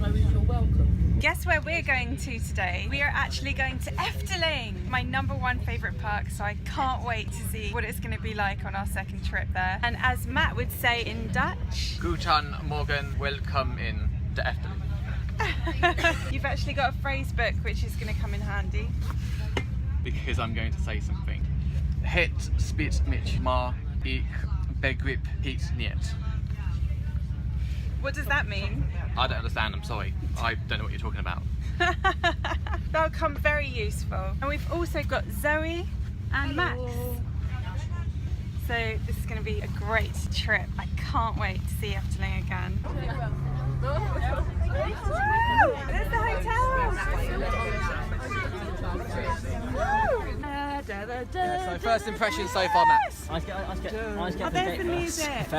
You're welcome. Guess where we're going to today? We are actually going to Efteling, my #1 favourite park, so I can't wait to see what it's going to be like on our second trip there. And as Matt would say in Dutch, Guten Morgen, welcome in the Efteling. you've actually got a phrase book which is going to come in handy. Because I'm going to say something. Het spijt me, maar ik begrijp het niet. What does that mean? I don't understand, I'm sorry. I don't know what you're talking about. That'll come very useful. And we've also got Zoe and Max. So this is going to be a great trip. I can't wait to see Efteling again. There's the hotel! So first impression so far, Max. Oh, there's the music.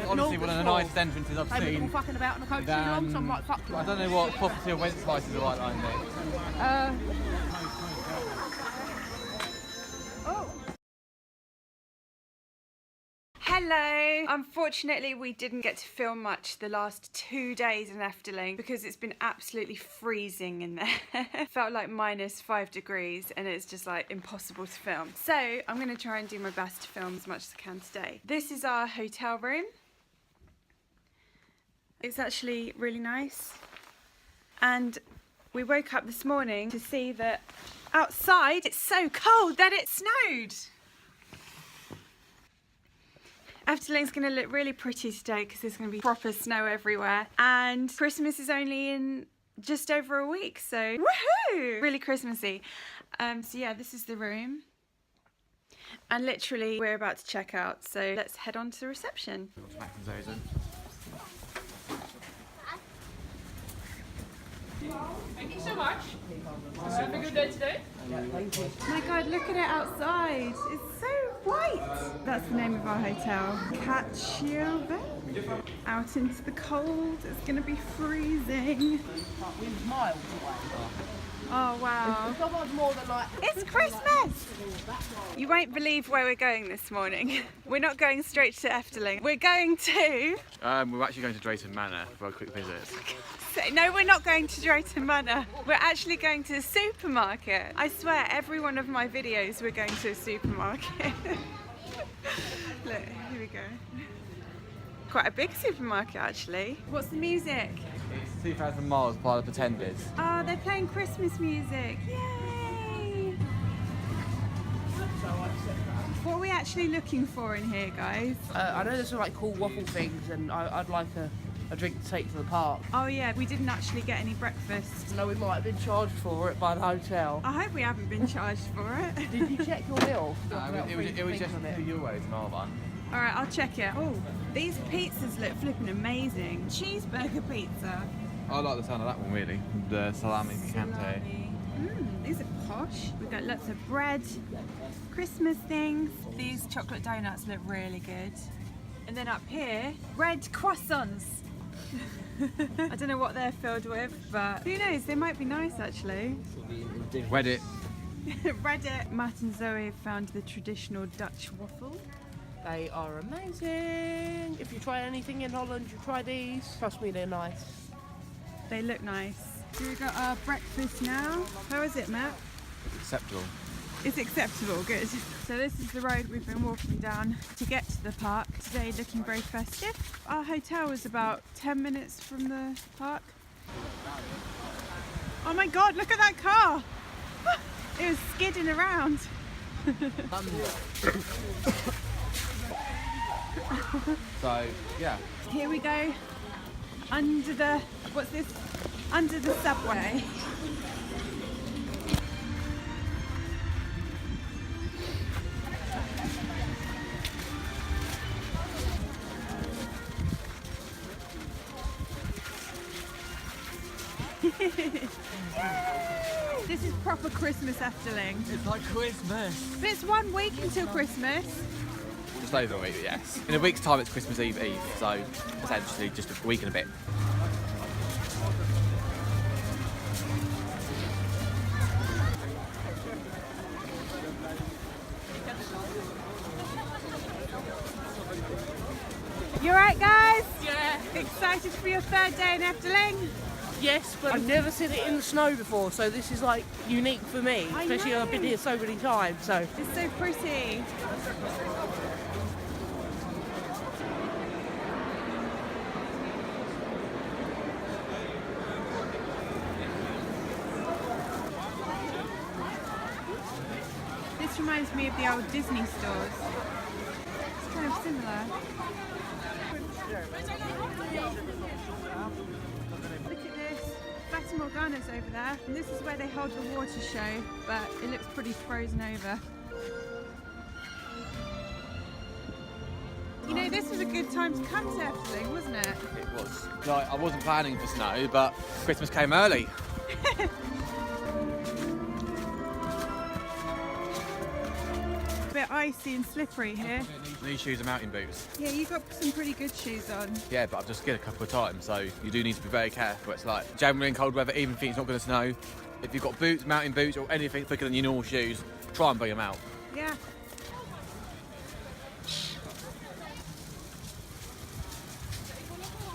Honestly, one of the nicest entrances I've People seen. fucking about on the coach too long, so I'm like, fuck you. I don't know what property or rent price is the right line there. Hello! Unfortunately, we didn't get to film much the last 2 days in Efteling because it's been absolutely freezing in there. Felt like -5 degrees and it's just like impossible to film. So I'm going to try and do my best to film as much as I can today. This is our hotel room. It's actually really nice. And we woke up this morning to see that outside it's so cold that it snowed. Efteling's going to look really pretty today because there's going to be proper snow everywhere, and Christmas is only in just over a week, so woohoo! Really Christmassy. So yeah, this is the room, and literally we're about to check out, so let's head on to the reception. Thank you so much. Have a good day today. Oh my god, look at it outside. It's so white. That's the name of our hotel. Katjilve. Out into the cold. It's going to be freezing. We're miles away. Oh wow. It's not more than like... It's Christmas! You won't believe where we're going this morning. We're not going straight to Efteling. We're going to... We're actually going to Drayton Manor for a quick visit. No, we're not going to Drayton Manor. We're actually going to a supermarket. I swear, every one of my videos we're going to a supermarket. Look, here we go. Quite a big supermarket actually. What's the music? It's 2,000 miles by the Pretenders. Oh, they're playing Christmas music. Yay! What are we actually looking for in here, guys? I know there's some like cool waffle things, and I'd like a drink to take to the park. Oh yeah, we didn't actually get any breakfast. No, we might have been charged for it by the hotel. I hope we haven't been charged for it. Did you check your bill? It was just €2 and our one. Alright, I'll check it. Oh, these pizzas look flipping amazing. Cheeseburger pizza. I like the sound of that one really. The salami picante. These are posh. We've got lots of bread, Christmas things. These chocolate donuts look really good. And then up here, red croissants. I don't know what they're filled with, but who knows, they might be nice actually. Reddit. Reddit. Matt and Zoe have found the traditional Dutch waffle. They are amazing. If you try anything in Holland, you try these. Trust me, they're nice. They look nice. So we've got our breakfast now. How is it, Matt? Acceptable. It's acceptable, good. So this is the road we've been walking down to get to the park. Today looking very festive. Our hotel is about 10 minutes from the park. Oh my god, look at that car! It was skidding around. So, yeah. Here we go, under the, what's this? Under the subway. This is proper Christmas Efteling. It's like Christmas. But it's 1 week until Christmas. Just over a week, yes. In a week's time it's Christmas Eve, so essentially just a week and a bit. You alright, guys? Yeah. Excited for your 3rd day in Efteling? Yes, but I've never seen it in the snow before, so this is like unique for me. I Especially know. I've been here so many times, so. It's so pretty. This reminds me of the old Disney stores. It's kind of similar. Look at this. Fata Morgana's over there. And this is where they hold the water show, but it looks pretty frozen over. You know, this was a good time to come to Efteling, wasn't it? It was. Like, I wasn't planning for snow, but Christmas came early. A bit icy and slippery here. These shoes are mountain boots. Yeah, you got some pretty good shoes on. Yeah, but I've just skied a couple of times, so you do need to be very careful. It's like generally in cold weather, even if it's not going to snow, if you've got boots, mountain boots, or anything thicker than your normal shoes, try and bring them out. Yeah.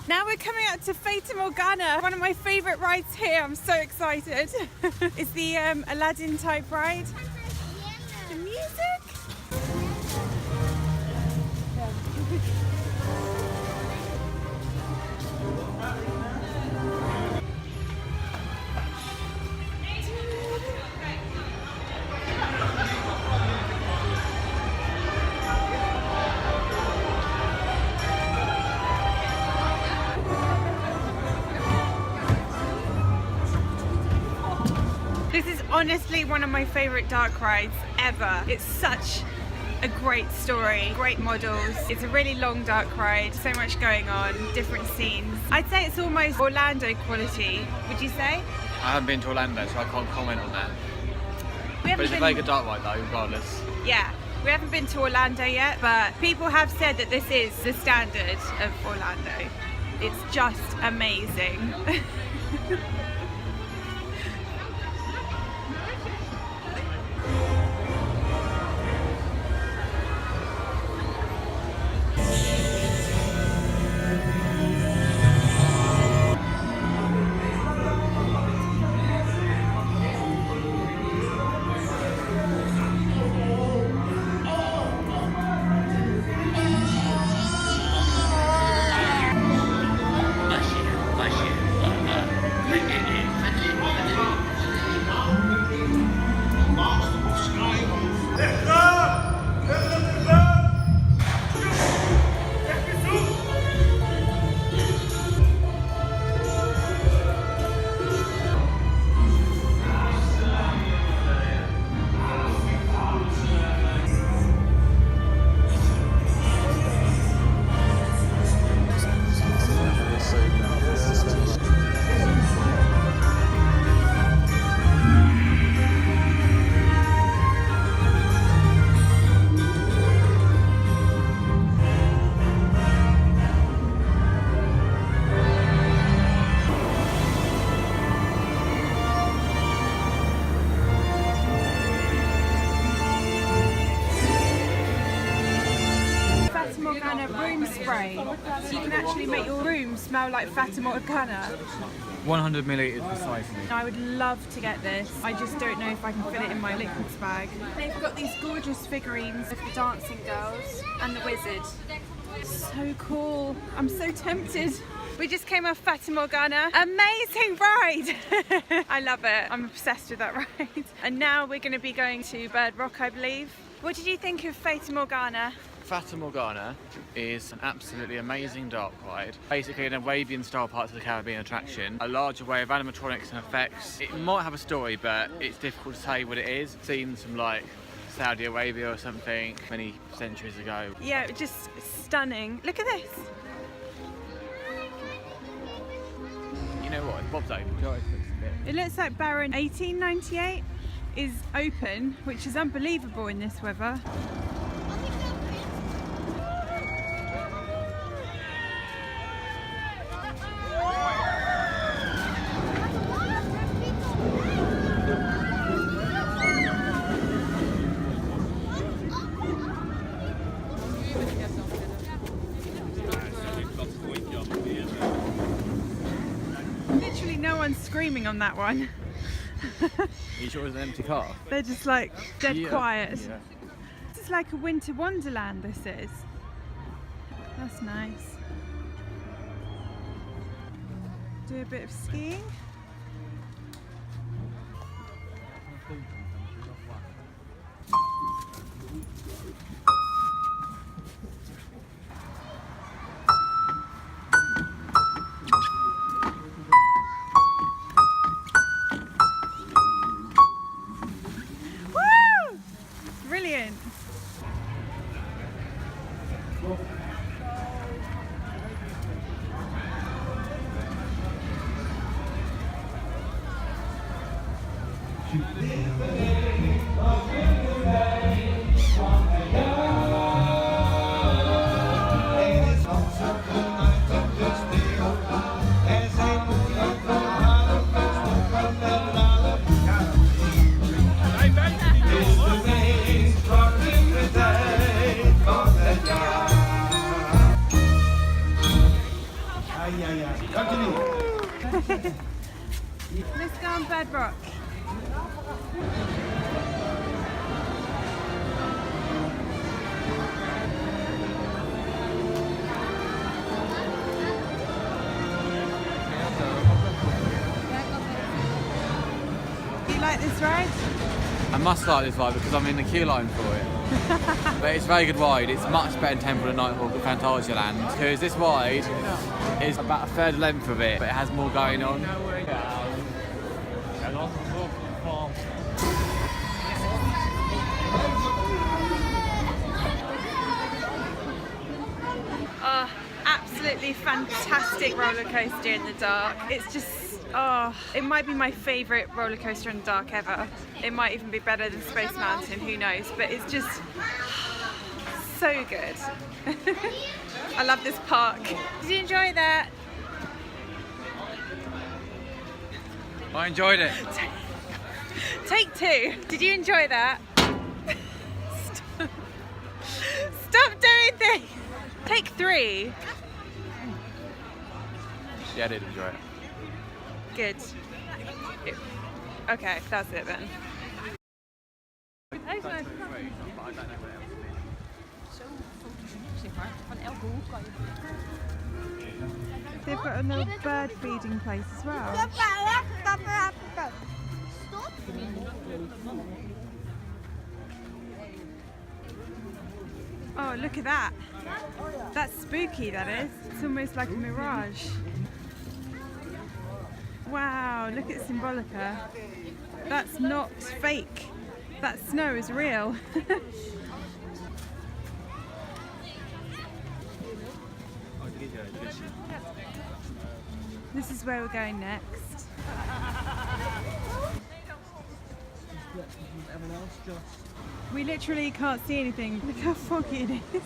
Now we're coming up to Fata Morgana, one of my favourite rides here. I'm so excited. It's the Aladdin type ride. The music. This is honestly one of my favourite dark rides ever. It's such a great story, great models. It's a really long dark ride, so much going on, different scenes. I'd say it's almost Orlando quality, would you say? I haven't been to Orlando, so I can't comment on that. We But haven't it's a very good dark ride though, regardless. Yeah, we haven't been to Orlando yet, but people have said that this is the standard of Orlando. It's just amazing. Room spray, so you can actually make your room smell like Fata Morgana. 100 millilitres precisely. I would love to get this. I just don't know if I can fit it in my liquids bag. They've got these gorgeous figurines of the dancing girls and the wizard. So cool. I'm so tempted. We just came off Fata Morgana. Amazing ride! I love it. I'm obsessed with that ride. And now we're going to be going to Bird Rock, I believe. What did you think of Fata Morgana? Fata Morgana is an absolutely amazing dark ride. Basically an Arabian style Parts of the Caribbean attraction. A large array of animatronics and effects. It might have a story, but it's difficult to say what it is. Scenes from like Saudi Arabia or something many centuries ago. Yeah, just stunning. Look at this. You know what? Bob's open. It looks like Baron 1898 is open, which is unbelievable in this weather. Literally no one's screaming on that one. Are you sure it's an empty car? They're just like dead Yeah. quiet. Yeah. This is like a winter wonderland, this is. That's nice. Do a bit of skiing. Woo! Brilliant. Let's go on Bedrock. Do you like this ride? I must like this ride because I'm in the queue line for it. But it's a very good ride. It's much better than Temple of Nighthawk at Phantasialand because this ride is about a third length of it, but it has more going on. Oh, absolutely fantastic roller coaster in the dark. It's just, oh, it might be my favourite roller coaster in the dark ever. It might even be better than Space Mountain, who knows? But it's just so good. I love this park. Did you enjoy that? I enjoyed it. Take two. Did you enjoy that? Stop doing things. Take three. Yeah, I did enjoy it. Good. Okay, that's it then. They've got a little bird feeding place as well. Oh, look at that. That's spooky, that is. It's almost like a mirage. Wow, look at Symbolica. That's not fake. That snow is real. This is where we're going next. We literally can't see anything. Look how foggy it is. You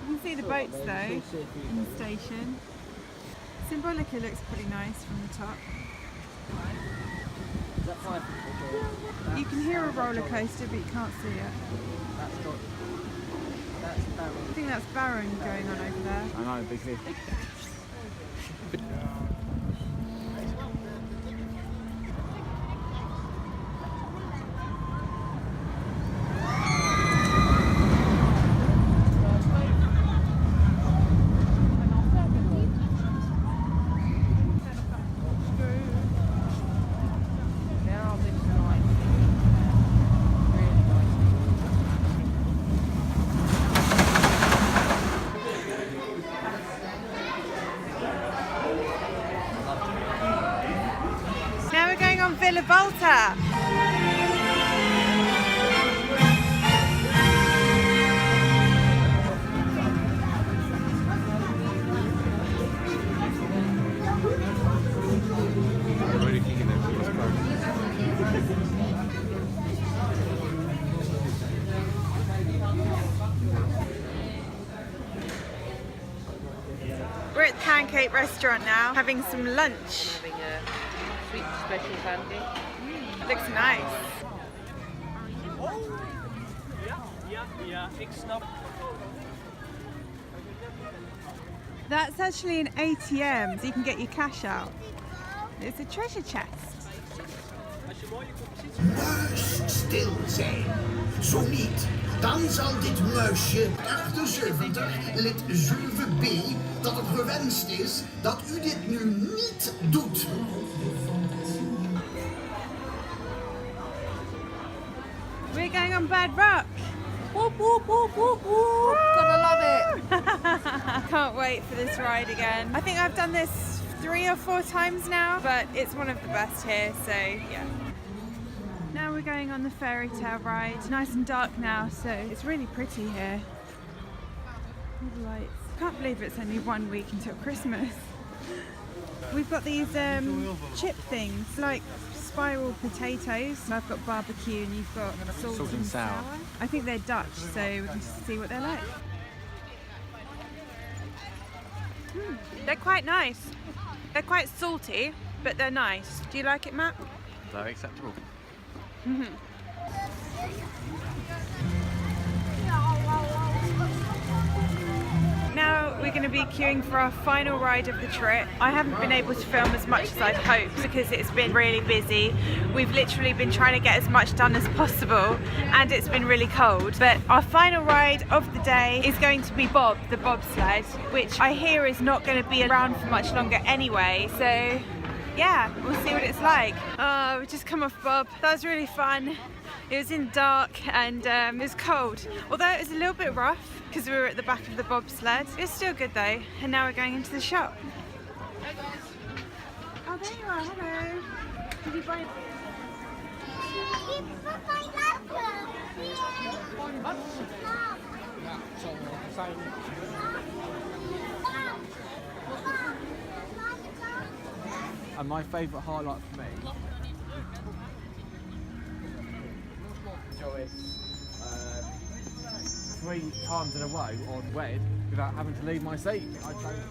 can see the boats though in the station. Symbolica looks pretty nice from the top. You can hear a roller coaster but you can't see it. I think that's Baron going on over there. I know, big fish. Now we're going on Villa Volta. We're at the Pancake Restaurant now, having some lunch. Having a sweet special pancake. Looks nice. Ja, ik snap. That's actually an ATM, so you can get your cash out. It's a treasure chest. Muis stil zijn. Zo niet, dan zal dit muisje 78 lid 7b dat het gewenst is dat u dit nu niet doet. We're going on Bad Rock. Whoop, whoop, whoop, whoop, whoop. Gotta love it. Can't wait for this ride again. I think I've done this 3 or 4 times now, but it's one of the best here, so yeah. Now we're going on the fairy tale ride. It's nice and dark now, so it's really pretty here. All the lights. Can't believe it's only 1 week until Christmas. We've got these chip things, like spiral potatoes. I've got barbecue and you've got salt and sour. I think they're Dutch, so we can just see what they're like. They're quite nice. They're quite salty, but they're nice. Do you like it, Matt? Very acceptable. Now we're going to be queuing for our final ride of the trip. I haven't been able to film as much as I'd hoped because it's been really busy. We've literally been trying to get as much done as possible and it's been really cold. But our final ride of the day is going to be Bob, the bobsled, which I hear is not going to be around for much longer anyway. So yeah, we'll see what it's like. Oh, we just come off Bob. That was really fun. It was in the dark and it was cold. Although it was a little bit rough because we were at the back of the bobsled. It's still good though. And now we're going into the shop. Oh, there you are. Hello. Did you buy? And my favourite highlight for me is 3 times in a row on Wed without having to leave my seat. I chose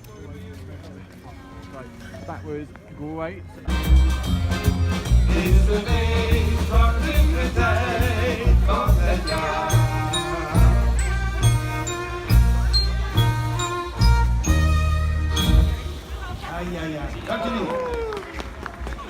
so that was great. It's the day, starting the day,